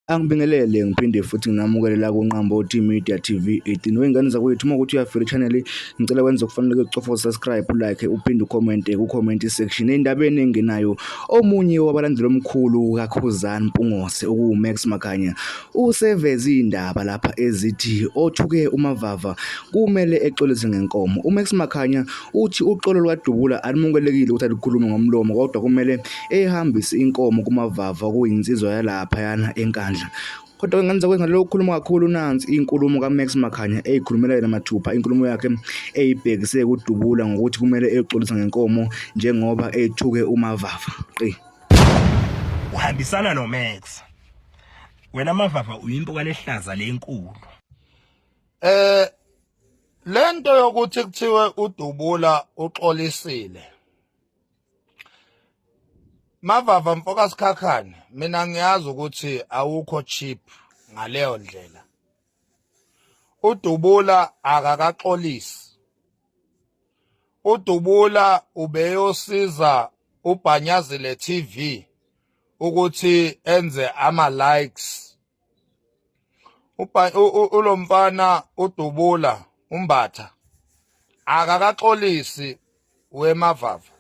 Angibingelele ngiphinde futhi nginamukele la kuNqambo Media TV 18 wengane zakwethu uma ukuthi uyafika i-channel ngicela wenze kufanele ucofa subscribe like uphinde ucomment ku-comment section endabeni engenayo. Omunye wabalandeli omkhulu kaKhuzani Mpungose okuMax Makhanya useveza indaba lapha ezithi othuke uMavava kumele exolise ngenkomo. uMax Makhanya uthi uxolo lwaDubula alimukelekile ukuthi alikhulume ngomlomo kodwa kumele ehambise inkomo kuMavava kuyinsizwa yalapha yana enkandla. Kodwa ngani zakwenza lokho khuluma kakhulu nansi inkulumo kaMax Makhanya eyikhulumela namathupha inkulumo yakhe eyibhekise kuDubula ngokuthi kumele exolise ngenkomo njengoba ethuke uMavava. Uhambisana noMax. Wena Mavava uyimpoka lehlaza lenkulu. Lento yokuthi kuthiwe uDubula uxolisile. Mavava mfoka sikhakhane mina ngiyazi ukuthi awukho cheap ngaleyo ndlela. uDubula akakaxolisi. uDubula ubeyosiza uBhanyazile TV ukuthi enze ama likes. Ulomfana uDubula umbatha akakaxolisi weMavava.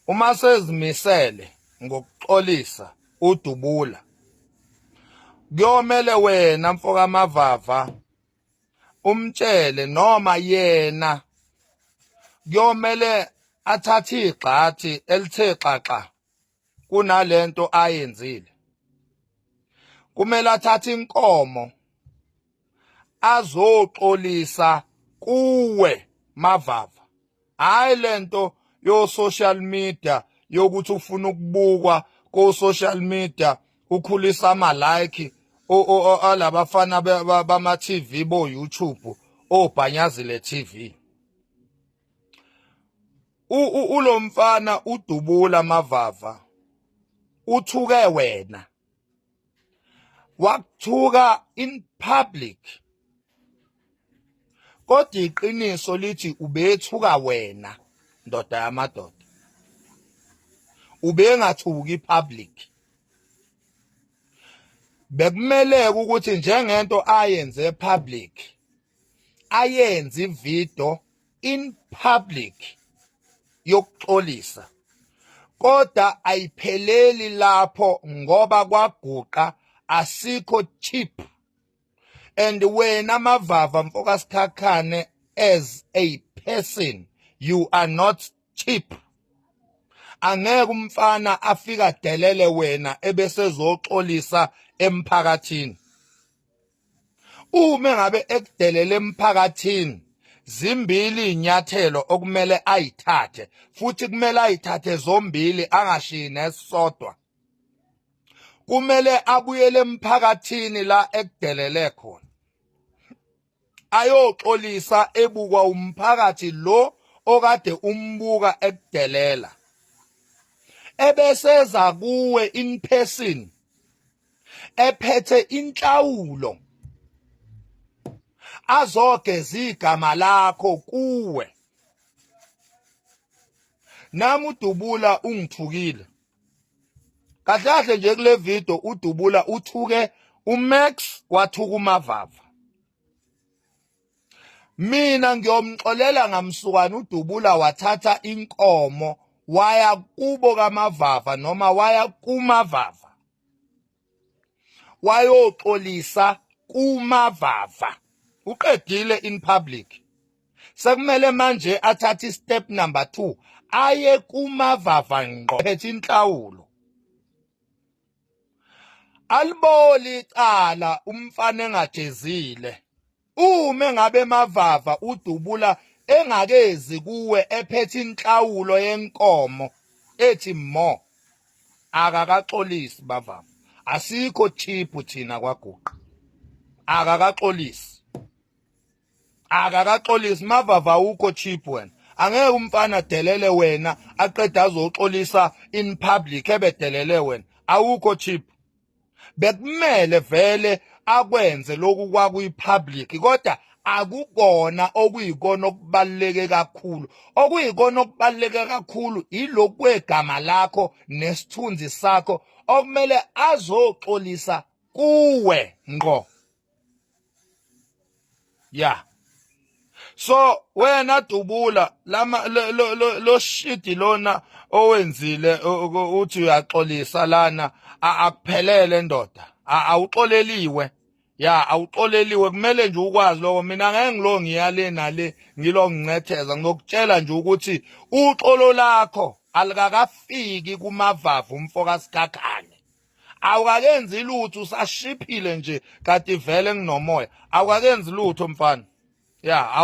Uma sezimisele ngokuxolisa uDubula kuyomele wena mfoka Mavava umtshele noma yena kuyomele athathe igxathi elithe xaxa kunalento ayenzile. Kumele athathe inkomo azoxolisa kuwe Mavava, hayi lento yo social media yokuthi ufuna ukubukwa ko social media ukhulisa ama like alabafana bama TV bo YouTube oBhanyazile TV. Ulomfana uDubula Mavava uthuke wena, wakuthuka in public, kodwa iqiniso lithi ubethuka wena ndoda yamadoda, ubengathuki public. Bekumele ukuthi njengento ayenze public ayenze ivideo in public yokuxolisa, kodwa ayipheleli lapho ngoba kwaguqa asikho cheap. And wena Mavava mfoka sikhakhane as a person you are not cheap. Angeke umfana afika delele wena ebese zoxolisa emphakathini. Uma ngabe ekudelele emphakathini zimbili inyathelo okumele ayithathe, futhi kumele ayithathe zombili angashiyi nesodwa. Kumele abuyele emphakathini la ekudelele khona ayoxolisa ebukwa umphakathi lo okade umbuka ekudelela, ebeseza kuwe in person ephethe inhlawulo azogeza igama lakho kuwe. Nami uDubula ungithukile kahle kahle nje kule video. uDubula uthuke uMax wathuka uMavava. Mina ngiyomxolela ngamsukwana uDubula wathatha inkomo waya kubo kaMavava noma waya kuMavava wayoxolisa kuMavava. Uqedile in public, sekumele manje athathe step number 2 aye kuMavava ngqo phethe inhlawulo. Aliboli icala umfana engajezile. Uma ngabe Mavava uDubula engakezi kuwe ephethe inhlawulo yenkomo ethi mo, akakaxolisi Mavava. Asikho cheap thina kwaguqa, akakaxolisi. Akakaxolisi Mavava, ukho cheap wena. Angeke umfana delele wena aqeda azoxolisa in public ebedelele wena, awukho cheap. Bekumele vele akwenze lokhu kwakuyi public, kodwa akukona okuyikona okubaluleke kakhulu. Okuyikona okubaluleke kakhulu ilokhu kwegama lakho nesithunzi sakho okumele azoxolisa kuwe ngqo. Yeah. So wena Dubula lo shit lona owenzile uthi uyaxolisa lana akuphelele ndoda, awuxoleliwe. Ya, awuxoleliwe, kumele nje ukwazi lokho. Mina ngeke ngilo ngiyale nale ngilo ngincetheza, ngokutshela nje ukuthi uxolo lakho alikakafiki kuMavava umfo kaSikakhane. Awukakenzi lutho, usashiphile nje kanti vele nginomoya. Awukakenzi lutho mfana. Yeah,